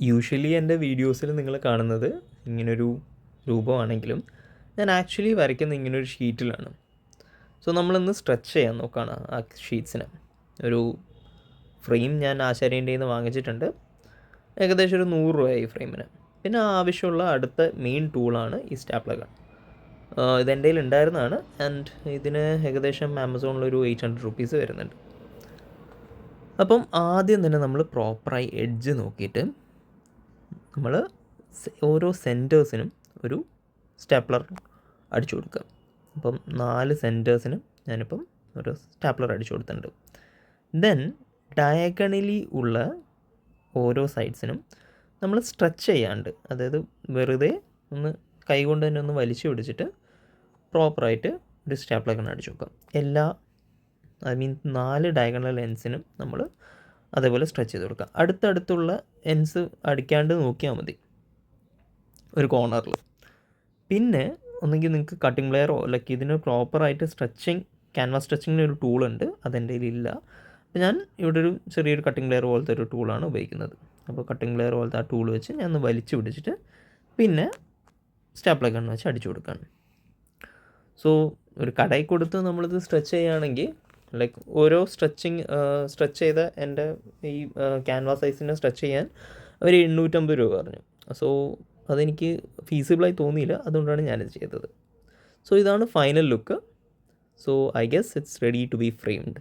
Usually എൻ്റെ വീഡിയോസിൽ നിങ്ങൾ കാണുന്നത് ഇങ്ങനൊരു രൂപമാണെങ്കിലും ഞാൻ ആക്ച്വലി വരയ്ക്കുന്ന ഇങ്ങനൊരു ഷീറ്റിലാണ്. സോ നമ്മളിന്ന് സ്ട്രെച്ച് ചെയ്യാൻ നോക്കുകയാണ് ആ ഷീറ്റ്സിനെ. ഒരു ഫ്രെയിം ഞാൻ ആശാരിൻ്റെ നിന്ന് വാങ്ങിച്ചിട്ടുണ്ട്. ഏകദേശം ഒരു 100 രൂപയായി ഫ്രെയിമിന്. പിന്നെ ആവശ്യമുള്ള അടുത്ത മെയിൻ ടൂളാണ് ഈ സ്റ്റാപ്ലർ ഗൺ. ഇതെൻ്റെ കയ്യിൽ ഉണ്ടായിരുന്നതാണ്. ആൻഡ് ഇതിന് ഏകദേശം ആമസോണിലൊരു 800 റുപ്പീസ് വരുന്നുണ്ട്. അപ്പം ആദ്യം തന്നെ നമ്മൾ പ്രോപ്പറായി എഡ്ജ് നോക്കിയിട്ട് നമ്മൾ ഓരോ സെൻറ്റേഴ്സിനും ഒരു സ്റ്റാപ്ലർ അടിച്ചു കൊടുക്കുക. അപ്പം 4 സെൻറ്റേഴ്സിനും ഞാനിപ്പം ഒരു സ്റ്റാപ്ലർ അടിച്ചു കൊടുത്തിട്ടുണ്ട്. ദെൻ ഡയഗണലി ഉള്ള ഓരോ സൈഡ്സിനും നമ്മൾ സ്ട്രെച്ച് ചെയ്യാണ്ട്, അതായത് വെറുതെ ഒന്ന് കൈകൊണ്ട് തന്നെ ഒന്ന് വലിച്ചു പിടിച്ചിട്ട് പ്രോപ്പറായിട്ട് ഒരു സ്റ്റാപ്ലർ ഗൺ അടിച്ചു കൊടുക്കാം. 4 ഡയഗണൽ എൻഡ്സിനും നമ്മൾ അതേപോലെ സ്ട്രെച്ച് ചെയ്ത് കൊടുക്കുക. അടുത്തടുത്തുള്ള എൻഡ്സ് അടിക്കാണ്ട് നോക്കിയാൽ മതി ഒരു കോർണറിൽ. പിന്നെ ഒന്നെങ്കിൽ നിങ്ങൾക്ക് കട്ടിംഗ് പ്ലെയറോ അല്ലെങ്കിൽ ഇതിന് പ്രോപ്പറായിട്ട് ക്യാൻവാസ് സ്ട്രെച്ചിങ്ങിന് ഒരു ടൂളുണ്ട്, അതെൻ്റെ കയ്യിലില്ല. അപ്പോൾ ഞാൻ ഇവിടെ ഒരു ചെറിയൊരു കട്ടിംഗ് പ്ലെയർ പോലത്തെ ഒരു ടൂളാണ് ഉപയോഗിക്കുന്നത്. അപ്പോൾ കട്ടിംഗ് പ്ലെയർ പോലത്തെ ആ ടൂൾ വെച്ച് ഞാൻ ഒന്ന് വലിച്ചു പിടിച്ചിട്ട് പിന്നെ സ്റ്റാപ്ലർ ഗൺ വെച്ച് അടിച്ചു കൊടുക്കുകയാണ്. സോ ഒരു കടയിൽ കൊടുത്ത് നമ്മളിത് സ്ട്രെച്ച് ചെയ്യുകയാണെങ്കിൽ ലൈക്ക് ഓരോ സ്ട്രെച്ച് ചെയ്ത എൻ്റെ ഈ ക്യാൻവാസ് സൈസിനെ സ്ട്രെച്ച് ചെയ്യാൻ അവർ 850 രൂപ പറഞ്ഞു. സോ അതെനിക്ക് ഫീസിബിളായി തോന്നിയില്ല, അതുകൊണ്ടാണ് ഞാനിത് ചെയ്തത്. സോ ഇതാണ് final look. So I guess it's ready to be framed.